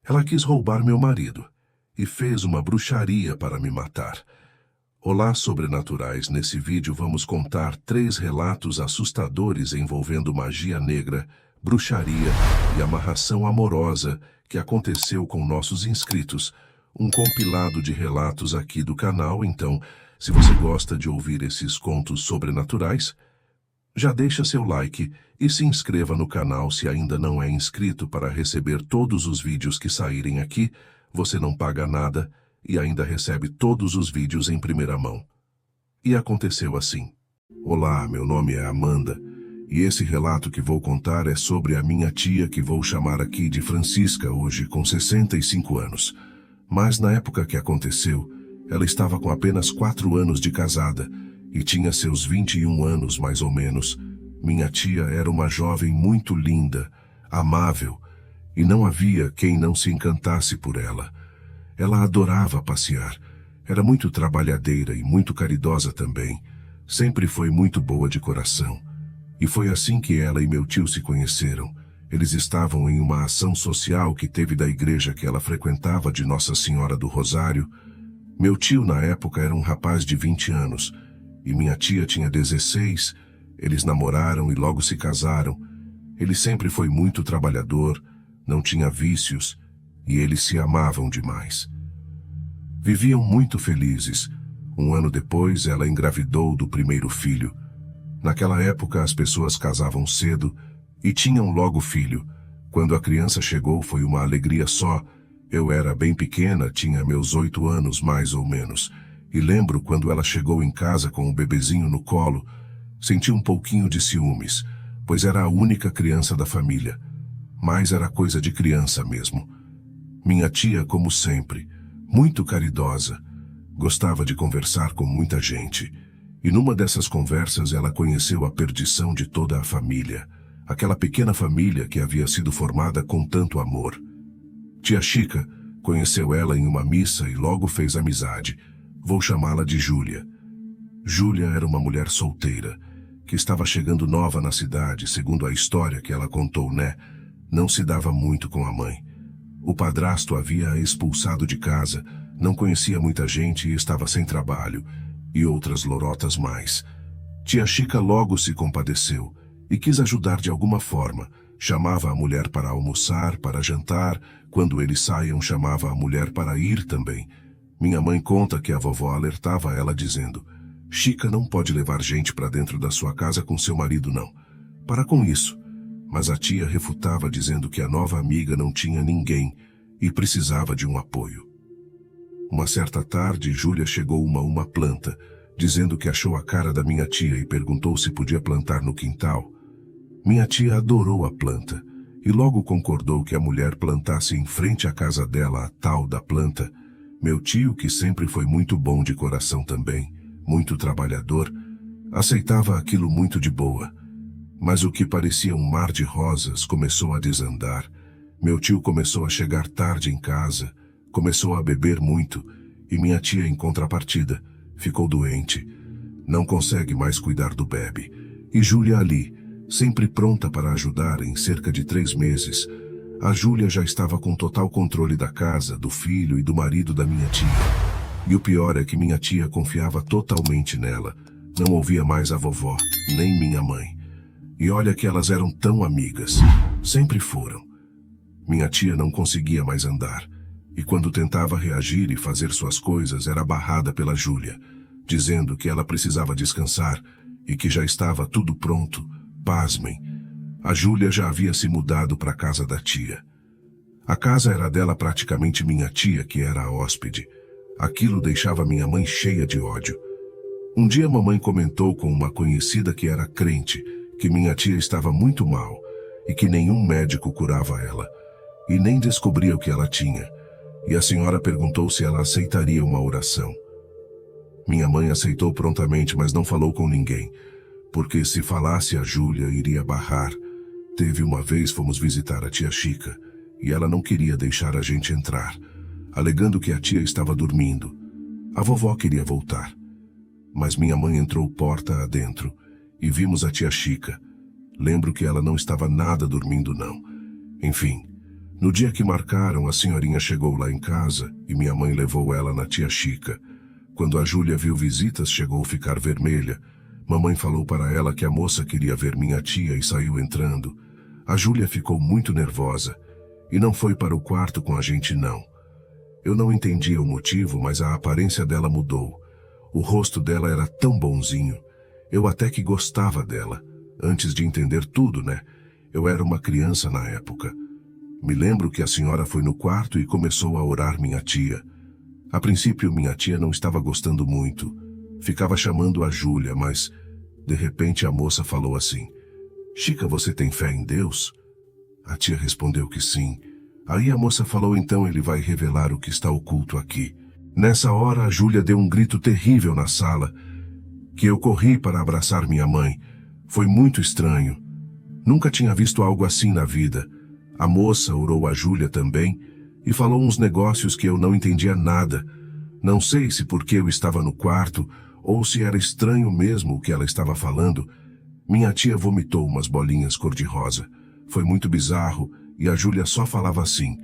Ela quis roubar meu marido e fez uma bruxaria para me matar. Olá, sobrenaturais. Nesse vídeo vamos contar 3 relatos assustadores envolvendo magia negra, bruxaria e amarração amorosa que aconteceu com nossos inscritos. Um compilado de relatos aqui do canal, então, se você gosta de ouvir esses contos sobrenaturais, já deixa seu like e se inscreva no canal se ainda não é inscrito para receber todos os vídeos que saírem aqui. Você não paga nada e ainda recebe todos os vídeos em primeira mão. E aconteceu assim. Olá, meu nome é Amanda, e esse relato que vou contar é sobre a minha tia, que vou chamar aqui de Francisca, hoje com 65 anos. Mas na época que aconteceu, ela estava com apenas 4 anos de casada e tinha seus 21 anos mais ou menos. Minha tia era uma jovem muito linda, amável, e não havia quem não se encantasse por ela. Ela adorava passear, era muito trabalhadeira e muito caridosa também. Sempre foi muito boa de coração. E foi assim que ela e meu tio se conheceram. Eles estavam em uma ação social que teve da igreja que ela frequentava, de Nossa Senhora do Rosário. Meu tio na época era um rapaz de 20 anos e minha tia tinha 16. Eles namoraram e logo se casaram. Ele sempre foi muito trabalhador, não tinha vícios, e eles se amavam demais. Viviam muito felizes. Um ano depois, ela engravidou do primeiro filho. Naquela época, as pessoas casavam cedo e tinham logo filho. Quando a criança chegou, foi uma alegria só. Eu era bem pequena, tinha meus 8 anos mais ou menos, e lembro quando ela chegou em casa com o bebezinho no colo, senti um pouquinho de ciúmes, pois era a única criança da família. Mas era coisa de criança mesmo. Minha tia, como sempre, muito caridosa, gostava de conversar com muita gente. E numa dessas conversas ela conheceu a perdição de toda a família, aquela pequena família que havia sido formada com tanto amor. Tia Chica conheceu ela em uma missa e logo fez amizade. Vou chamá-la de Júlia. Júlia era uma mulher solteira, que estava chegando nova na cidade, segundo a história que ela contou, né? Não se dava muito com a mãe. O padrasto havia a expulsado de casa, não conhecia muita gente e estava sem trabalho, e outras lorotas mais. Tia Chica logo se compadeceu e quis ajudar de alguma forma. Chamava a mulher para almoçar, para jantar. Quando eles saiam, chamava a mulher para ir também. Minha mãe conta que a vovó alertava ela dizendo: Chica não pode levar gente para dentro da sua casa com seu marido, não. Para com isso. Mas a tia refutava dizendo que a nova amiga não tinha ninguém e precisava de um apoio. Uma certa tarde, Júlia chegou uma planta, dizendo que achou a cara da minha tia e perguntou se podia plantar no quintal. Minha tia adorou a planta e logo concordou que a mulher plantasse em frente à casa dela a tal da planta. Meu tio, que sempre foi muito bom de coração também, muito trabalhador, aceitava aquilo muito de boa. Mas o que parecia um mar de rosas começou a desandar. Meu tio começou a chegar tarde em casa, começou a beber muito, e minha tia, em contrapartida, ficou doente. Não consegue mais cuidar do bebe. E Júlia ali, sempre pronta para ajudar. Em cerca de 3 meses, a Júlia já estava com total controle da casa, do filho e do marido da minha tia. E o pior é que minha tia confiava totalmente nela. Não ouvia mais a vovó, nem minha mãe. E olha que elas eram tão amigas. Sempre foram. Minha tia não conseguia mais andar. E quando tentava reagir e fazer suas coisas, era barrada pela Júlia, dizendo que ela precisava descansar e que já estava tudo pronto. Pasmem, a Júlia já havia se mudado para a casa da tia. A casa era dela, praticamente minha tia, que era a hóspede. Aquilo deixava minha mãe cheia de ódio. Um dia mamãe comentou com uma conhecida que era crente, que minha tia estava muito mal e que nenhum médico curava ela e nem descobria o que ela tinha. E a senhora perguntou se ela aceitaria uma oração. Minha mãe aceitou prontamente, mas não falou com ninguém, porque se falasse a Júlia iria barrar. Teve uma vez fomos visitar a tia Chica e ela não queria deixar a gente entrar, alegando que a tia estava dormindo. A vovó queria voltar, mas minha mãe entrou porta adentro e vimos a tia Chica. Lembro que ela não estava nada dormindo, não. Enfim, No dia que marcaram, a senhorinha chegou lá em casa e minha mãe levou ela na tia Chica. Quando a Júlia viu visitas, chegou a ficar vermelha. Mamãe falou para ela que a moça queria ver minha tia e saiu entrando. A Júlia ficou muito nervosa e não foi para o quarto com a gente, não. Eu não entendia o motivo, mas a aparência dela mudou. O rosto dela era tão bonzinho. Eu até que gostava dela. Antes de entender tudo, né? Eu era uma criança na época. Me lembro que a senhora foi no quarto e começou a orar minha tia. A princípio, minha tia não estava gostando muito. Ficava chamando a Júlia, mas, de repente, a moça falou assim: Chica, você tem fé em Deus? A tia respondeu que sim. Aí a moça falou: então ele vai revelar o que está oculto aqui. Nessa hora, a Júlia deu um grito terrível na sala, que eu corri para abraçar minha mãe. Foi muito estranho. Nunca tinha visto algo assim na vida. A moça orou a Júlia também e falou uns negócios que eu não entendia nada. Não sei se porque eu estava no quarto ou se era estranho mesmo o que ela estava falando. Minha tia vomitou umas bolinhas cor-de-rosa. Foi muito bizarro e a Júlia só falava assim: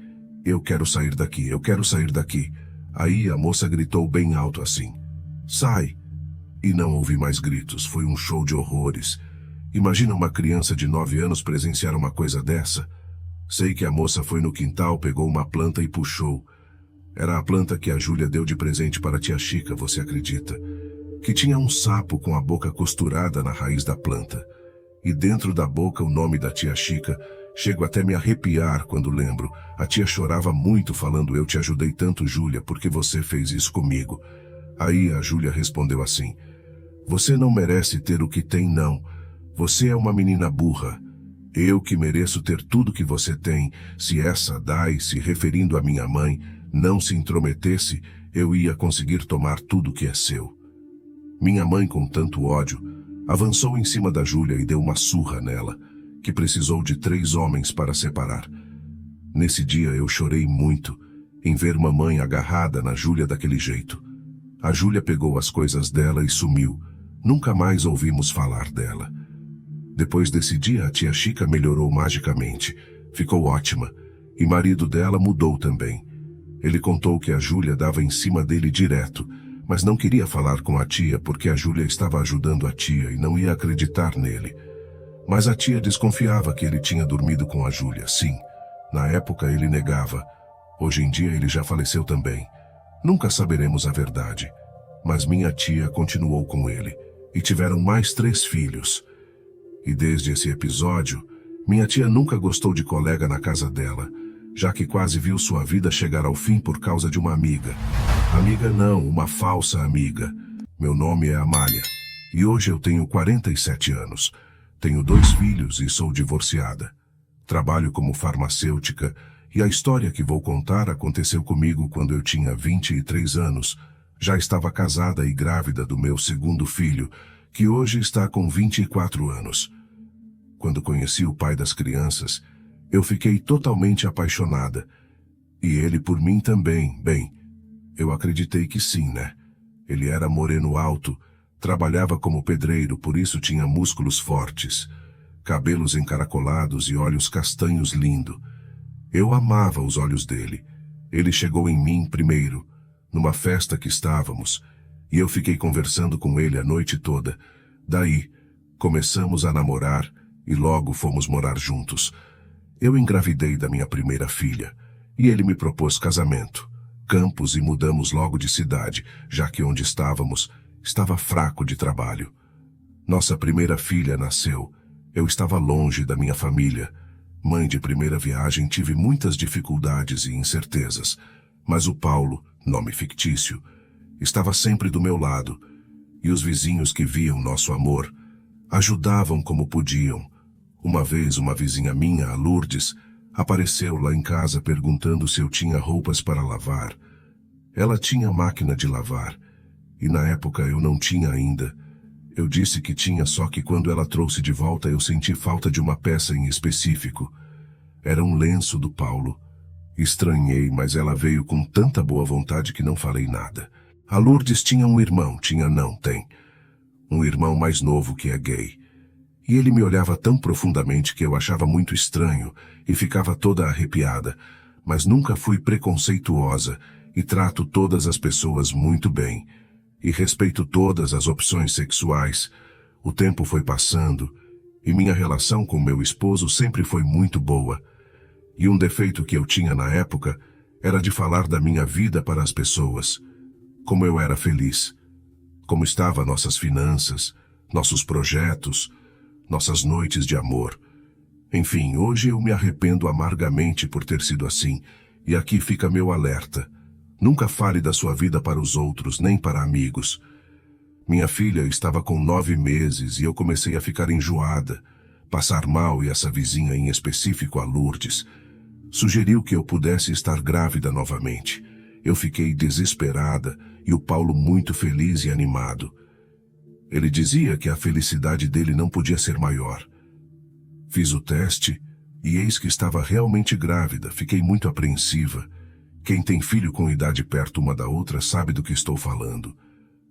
eu quero sair daqui, eu quero sair daqui. Aí a moça gritou bem alto assim: sai! E não ouvi mais gritos, foi um show de horrores. Imagina uma criança de 9 anos presenciar uma coisa dessa. Sei que a moça foi no quintal, pegou uma planta e puxou. Era a planta que a Júlia deu de presente para a tia Chica, você acredita? Que tinha um sapo com a boca costurada na raiz da planta. E dentro da boca o nome da tia Chica. Chego até me arrepiar quando lembro. A tia chorava muito falando: eu te ajudei tanto, Júlia, porque você fez isso comigo. Aí a Júlia respondeu assim: você não merece ter o que tem, não. Você é uma menina burra. Eu que mereço ter tudo que você tem. Se essa Dai, se referindo à minha mãe, não se intrometesse, eu ia conseguir tomar tudo que é seu. Minha mãe, com tanto ódio, avançou em cima da Júlia e deu uma surra nela, que precisou de 3 homens para separar. Nesse dia eu chorei muito em ver mamãe agarrada na Júlia daquele jeito. A Júlia pegou as coisas dela e sumiu. Nunca mais ouvimos falar dela. Depois desse dia, a tia Chica melhorou magicamente. Ficou ótima. E marido dela mudou também. Ele contou que a Júlia dava em cima dele direto, mas não queria falar com a tia porque a Júlia estava ajudando a tia e não ia acreditar nele. Mas a tia desconfiava que ele tinha dormido com a Júlia, sim. Na época ele negava. Hoje em dia ele já faleceu também. Nunca saberemos a verdade. Mas minha tia continuou com ele. E tiveram mais 3 filhos. E desde esse episódio, minha tia nunca gostou de colega na casa dela, já que quase viu sua vida chegar ao fim por causa de uma amiga. Amiga não, uma falsa amiga. Meu nome é Amália. E hoje eu tenho 47 anos. Tenho 2 filhos e sou divorciada. Trabalho como farmacêutica e a história que vou contar aconteceu comigo quando eu tinha 23 anos. Já estava casada e grávida do meu 2º filho, que hoje está com 24 anos. Quando conheci o pai das crianças, eu fiquei totalmente apaixonada. E ele por mim também. Bem, eu acreditei que sim, né? Ele era moreno alto, trabalhava como pedreiro, por isso tinha músculos fortes, cabelos encaracolados e olhos castanhos lindo. Eu amava os olhos dele. Ele chegou em mim primeiro, numa festa que estávamos, e eu fiquei conversando com ele a noite toda. Daí, começamos a namorar e logo fomos morar juntos. Eu engravidei da minha primeira filha, e ele me propôs casamento. Campos e mudamos logo de cidade, já que onde estávamos estava fraco de trabalho. Nossa primeira filha nasceu. Eu estava longe da minha família. Mãe de primeira viagem, tive muitas dificuldades e incertezas. Mas o Paulo, nome fictício, estava sempre do meu lado. E os vizinhos que viam nosso amor ajudavam como podiam. Uma vez uma vizinha minha, a Lourdes, apareceu lá em casa perguntando se eu tinha roupas para lavar. Ela tinha máquina de lavar. E na época eu não tinha ainda. Eu disse que tinha, só que quando ela trouxe de volta eu senti falta de uma peça em específico. Era um lenço do Paulo. Estranhei, mas ela veio com tanta boa vontade que não falei nada. A Lourdes tinha um irmão, tem. Um irmão mais novo que é gay. E ele me olhava tão profundamente que eu achava muito estranho e ficava toda arrepiada, mas nunca fui preconceituosa e trato todas as pessoas muito bem. E respeito todas as opções sexuais. O tempo foi passando e minha relação com meu esposo sempre foi muito boa. E um defeito que eu tinha na época era de falar da minha vida para as pessoas. Como eu era feliz. Como estavam nossas finanças, nossos projetos, nossas noites de amor. Enfim, hoje eu me arrependo amargamente por ter sido assim, e aqui fica meu alerta. Nunca fale da sua vida para os outros, nem para amigos. Minha filha estava com 9 meses e eu comecei a ficar enjoada, passar mal, e essa vizinha em específico, a Lourdes, sugeriu que eu pudesse estar grávida novamente. Eu fiquei desesperada e o Paulo muito feliz e animado. Ele dizia que a felicidade dele não podia ser maior. Fiz o teste e eis que estava realmente grávida. Fiquei muito apreensiva. Quem tem filho com idade perto uma da outra sabe do que estou falando.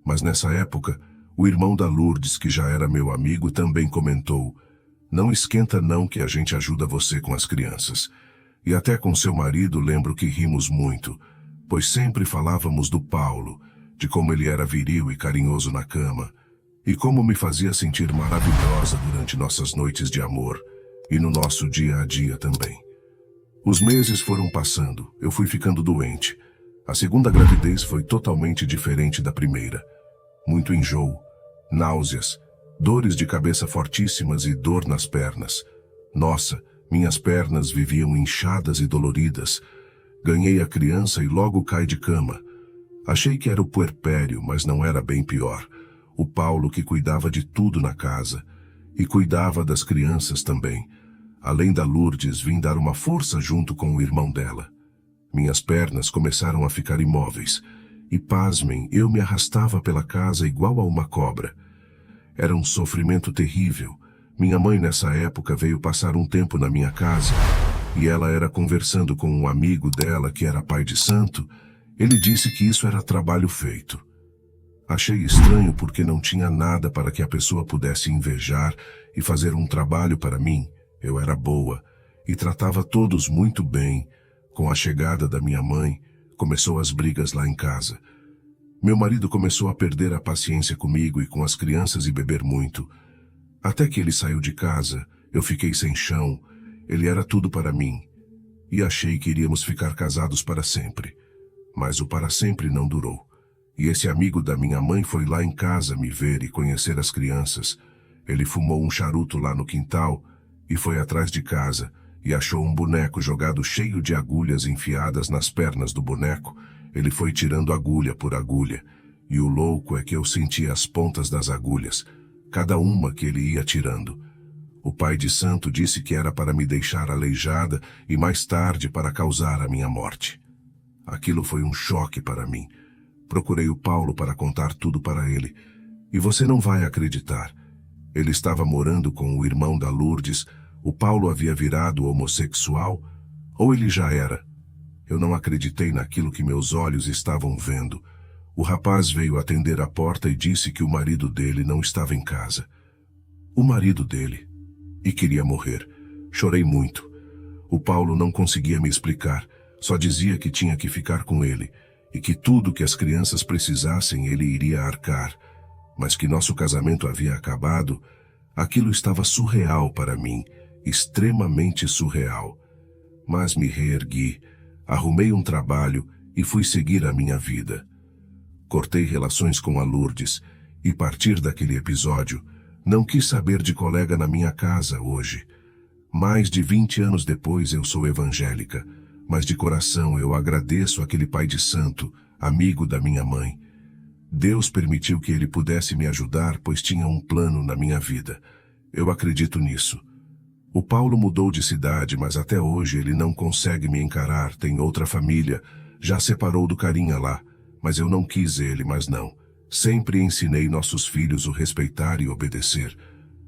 Mas nessa época, o irmão da Lourdes, que já era meu amigo, também comentou: "Não esquenta não, que a gente ajuda você com as crianças." E até com seu marido lembro que rimos muito, pois sempre falávamos do Paulo, de como ele era viril e carinhoso na cama, e como me fazia sentir maravilhosa durante nossas noites de amor, e no nosso dia a dia também. Os meses foram passando, eu fui ficando doente. A segunda gravidez foi totalmente diferente da primeira. Muito enjoo, náuseas, dores de cabeça fortíssimas e dor nas pernas. Nossa, minhas pernas viviam inchadas e doloridas. Ganhei a criança e logo caí de cama. Achei que era o puerpério, mas não era, bem pior. O Paulo, que cuidava de tudo na casa, e cuidava das crianças também. Além da Lourdes, vim dar uma força junto com o irmão dela. Minhas pernas começaram a ficar imóveis, e pasmem, eu me arrastava pela casa igual a uma cobra. Era um sofrimento terrível. Minha mãe nessa época veio passar um tempo na minha casa, e ela era conversando com um amigo dela que era pai de santo. Ele disse que isso era trabalho feito. Achei estranho porque não tinha nada para que a pessoa pudesse invejar e fazer um trabalho para mim. Eu era boa e tratava todos muito bem. Com a chegada da minha mãe, começou as brigas lá em casa. Meu marido começou a perder a paciência comigo e com as crianças e beber muito. Até que ele saiu de casa, eu fiquei sem chão. Ele era tudo para mim. E achei que iríamos ficar casados para sempre. Mas o para sempre não durou. E esse amigo da minha mãe foi lá em casa me ver e conhecer as crianças. Ele fumou um charuto lá no quintal e foi atrás de casa e achou um boneco jogado cheio de agulhas enfiadas nas pernas do boneco. Ele foi tirando agulha por agulha. E o louco é que eu sentia as pontas das agulhas, cada uma que ele ia tirando. O pai de santo disse que era para me deixar aleijada e mais tarde para causar a minha morte. Aquilo foi um choque para mim. Procurei o Paulo para contar tudo para ele. E você não vai acreditar. Ele estava morando com o irmão da Lourdes. O Paulo havia virado homossexual? Ou ele já era? Eu não acreditei naquilo que meus olhos estavam vendo. O rapaz veio atender a porta e disse que o marido dele não estava em casa. O marido dele. E queria morrer. Chorei muito. O Paulo não conseguia me explicar. Só dizia que tinha que ficar com ele. E que tudo que as crianças precisassem ele iria arcar. Mas que nosso casamento havia acabado. Aquilo estava surreal para mim. Extremamente surreal. Mas me reergui. Arrumei um trabalho e fui seguir a minha vida. Cortei relações com a Lourdes. E a partir daquele episódio, não quis saber de colega na minha casa hoje. Mais de 20 anos depois eu sou evangélica. Mas de coração eu agradeço aquele pai de santo, amigo da minha mãe. Deus permitiu que ele pudesse me ajudar, pois tinha um plano na minha vida. Eu acredito nisso. O Paulo mudou de cidade, mas até hoje ele não consegue me encarar, tem outra família, já separou do carinha lá, mas eu não quis ele, mas não. Sempre ensinei nossos filhos o respeitar e obedecer,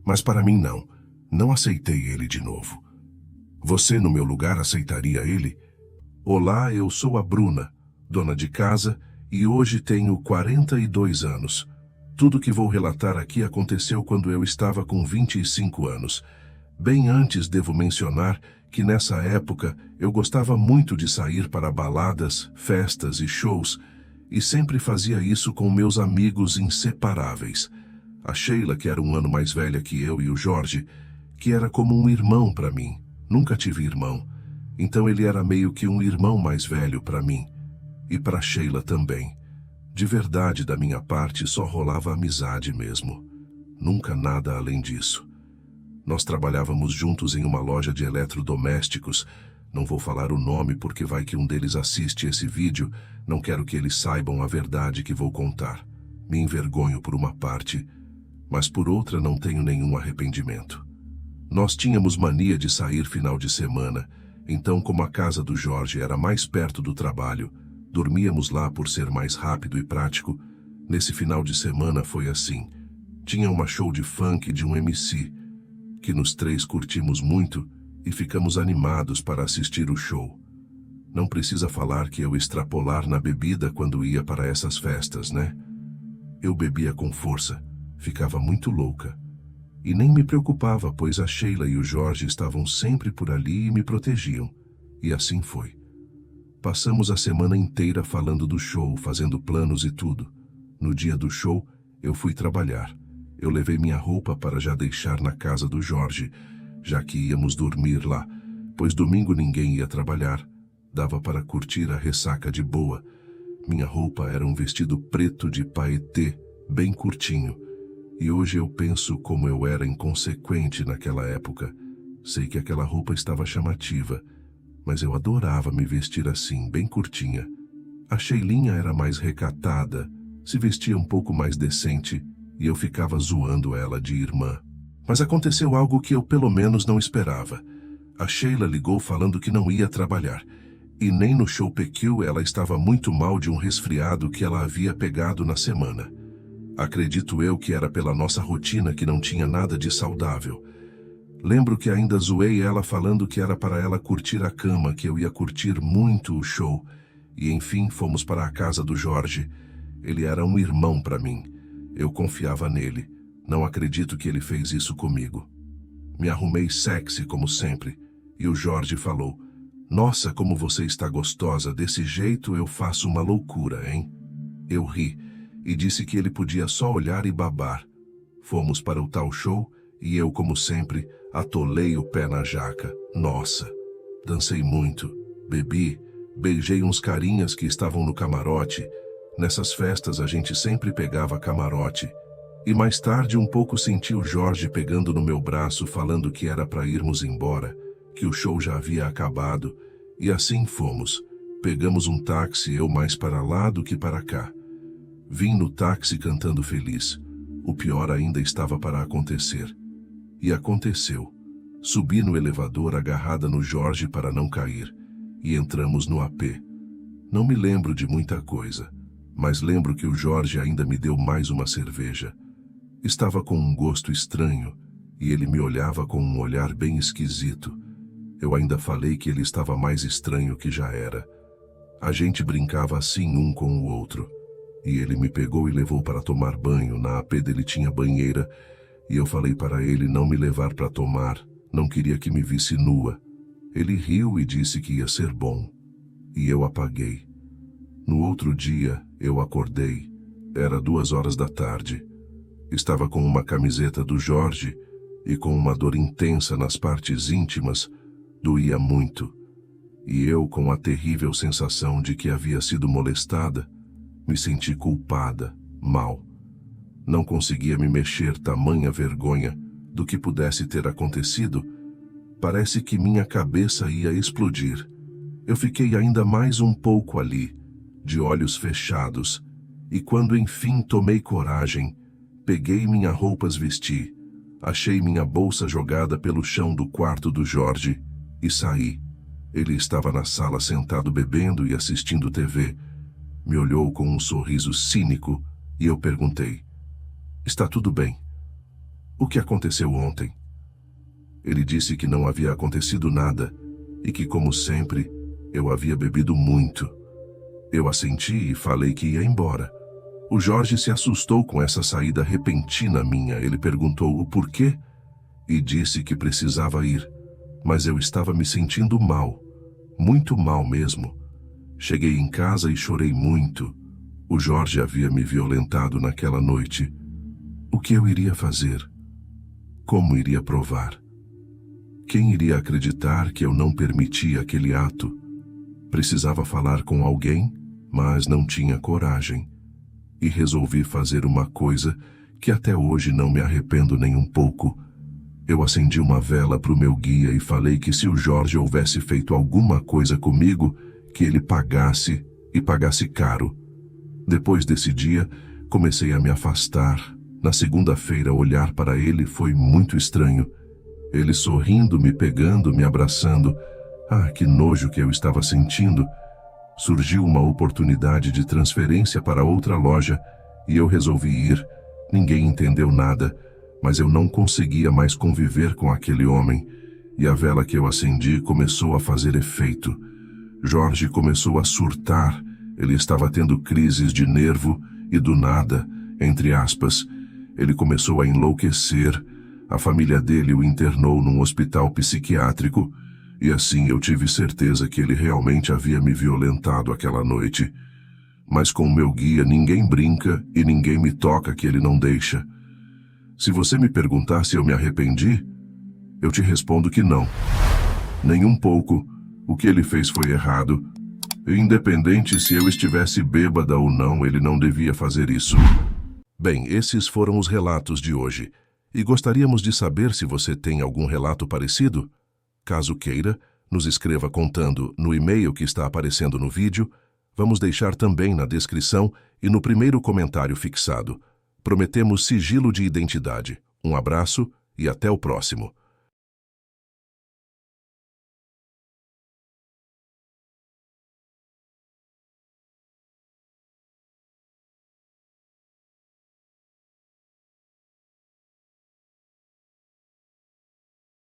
mas para mim não aceitei ele de novo. Você no meu lugar aceitaria ele? Olá, eu sou a Bruna, dona de casa, e hoje tenho 42 anos. Tudo que vou relatar aqui aconteceu quando eu estava com 25 anos. Bem antes, devo mencionar que nessa época eu gostava muito de sair para baladas, festas e shows, e sempre fazia isso com meus amigos inseparáveis. A Sheila, que era um ano mais velha que eu, e o Jorge, que era como um irmão para mim. Nunca tive irmão, então ele era meio que um irmão mais velho para mim. E para Sheila também. De verdade, da minha parte, só rolava amizade mesmo. Nunca nada além disso. Nós trabalhávamos juntos em uma loja de eletrodomésticos. Não vou falar o nome porque vai que um deles assiste esse vídeo. Não quero que eles saibam a verdade que vou contar. Me envergonho por uma parte, mas por outra não tenho nenhum arrependimento. Nós tínhamos mania de sair final de semana, então como a casa do Jorge era mais perto do trabalho, dormíamos lá por ser mais rápido e prático. Nesse final de semana foi assim. Tinha uma show de funk de um MC, que nos três curtimos muito e ficamos animados para assistir o show. Não precisa falar que eu extrapolar na bebida quando ia para essas festas, né? Eu bebia com força, ficava muito louca. E nem me preocupava, pois a Sheila e o Jorge estavam sempre por ali e me protegiam. E assim foi. Passamos a semana inteira falando do show, fazendo planos e tudo. No dia do show, eu fui trabalhar. Eu levei minha roupa para já deixar na casa do Jorge, já que íamos dormir lá, pois domingo ninguém ia trabalhar. Dava para curtir a ressaca de boa. Minha roupa era um vestido preto de paetê, bem curtinho. E hoje eu penso como eu era inconsequente naquela época. Sei que aquela roupa estava chamativa, mas eu adorava me vestir assim, bem curtinha. A Sheilinha era mais recatada, se vestia um pouco mais decente, e eu ficava zoando ela de irmã. Mas aconteceu algo que eu pelo menos não esperava. A Sheila ligou falando que não ia trabalhar, e nem no show PQ ela estava muito mal de um resfriado que ela havia pegado na semana. Acredito eu que era pela nossa rotina que não tinha nada de saudável. Lembro que ainda zoei ela falando que era para ela curtir a cama, que eu ia curtir muito o show. E enfim, fomos para a casa do Jorge. Ele era um irmão para mim. Eu confiava nele. Não acredito que ele fez isso comigo. Me arrumei sexy como sempre. E o Jorge falou: "Nossa, como você está gostosa, desse jeito eu faço uma loucura, hein?" Eu ri e disse que ele podia só olhar e babar. Fomos para o tal show e eu, como sempre, atolei o pé na jaca. Nossa! Dancei muito, bebi, beijei uns carinhas que estavam no camarote. Nessas festas a gente sempre pegava camarote. E mais tarde um pouco senti o Jorge pegando no meu braço falando que era para irmos embora, que o show já havia acabado. E assim fomos. Pegamos um táxi, eu mais para lá do que para cá. Vim no táxi cantando feliz. O pior ainda estava para acontecer. E aconteceu. Subi no elevador agarrada no Jorge para não cair. E entramos no AP. Não me lembro de muita coisa, mas lembro que o Jorge ainda me deu mais uma cerveja. Estava com um gosto estranho, e ele me olhava com um olhar bem esquisito. Eu ainda falei que ele estava mais estranho que já era. A gente brincava assim um com o outro. E ele me pegou e levou para tomar banho. Na AP dele tinha banheira, e eu falei para ele não me levar para tomar. Não queria que me visse nua. Ele riu e disse que ia ser bom. E eu apaguei. No outro dia, eu acordei. Era 2 horas da tarde. Estava com uma camiseta do Jorge e com uma dor intensa nas partes íntimas. Doía muito. E eu, com a terrível sensação de que havia sido molestada, me senti culpada, mal. Não conseguia me mexer, tamanha vergonha do que pudesse ter acontecido. Parece que minha cabeça ia explodir. Eu fiquei ainda mais um pouco ali, de olhos fechados, e quando enfim tomei coragem, peguei minhas roupas, vesti, achei minha bolsa jogada pelo chão do quarto do Jorge e saí. Ele estava na sala sentado bebendo e assistindo TV. Me olhou com um sorriso cínico e eu perguntei: "Está tudo bem? O que aconteceu ontem?" Ele disse que não havia acontecido nada e que, como sempre, eu havia bebido muito. Eu assenti e falei que ia embora. O Jorge se assustou com essa saída repentina minha. Ele perguntou o porquê e disse que precisava ir, mas eu estava me sentindo mal, muito mal mesmo. Cheguei em casa e chorei muito. O Jorge havia me violentado naquela noite. O que eu iria fazer? Como iria provar? Quem iria acreditar que eu não permitia aquele ato? Precisava falar com alguém, mas não tinha coragem. E resolvi fazer uma coisa que até hoje não me arrependo nem um pouco. Eu acendi uma vela para o meu guia e falei que se o Jorge houvesse feito alguma coisa comigo, que ele pagasse, e pagasse caro. Depois desse dia, comecei a me afastar. Na segunda-feira, olhar para ele foi muito estranho. Ele sorrindo, me pegando, me abraçando. Ah, que nojo que eu estava sentindo. Surgiu uma oportunidade de transferência para outra loja e eu resolvi ir. Ninguém entendeu nada, mas eu não conseguia mais conviver com aquele homem. E a vela que eu acendi começou a fazer efeito. Jorge começou a surtar. Ele estava tendo crises de nervo e do nada, entre aspas, ele começou a enlouquecer. A família dele o internou num hospital psiquiátrico e assim eu tive certeza que ele realmente havia me violentado aquela noite. Mas com o meu guia ninguém brinca e ninguém me toca que ele não deixa. Se você me perguntar se eu me arrependi, eu te respondo que não. Nem um pouco. O que ele fez foi errado. Independente se eu estivesse bêbada ou não, ele não devia fazer isso. Bem, esses foram os relatos de hoje. E gostaríamos de saber se você tem algum relato parecido. Caso queira, nos escreva contando no e-mail que está aparecendo no vídeo. Vamos deixar também na descrição e no primeiro comentário fixado. Prometemos sigilo de identidade. Um abraço e até o próximo.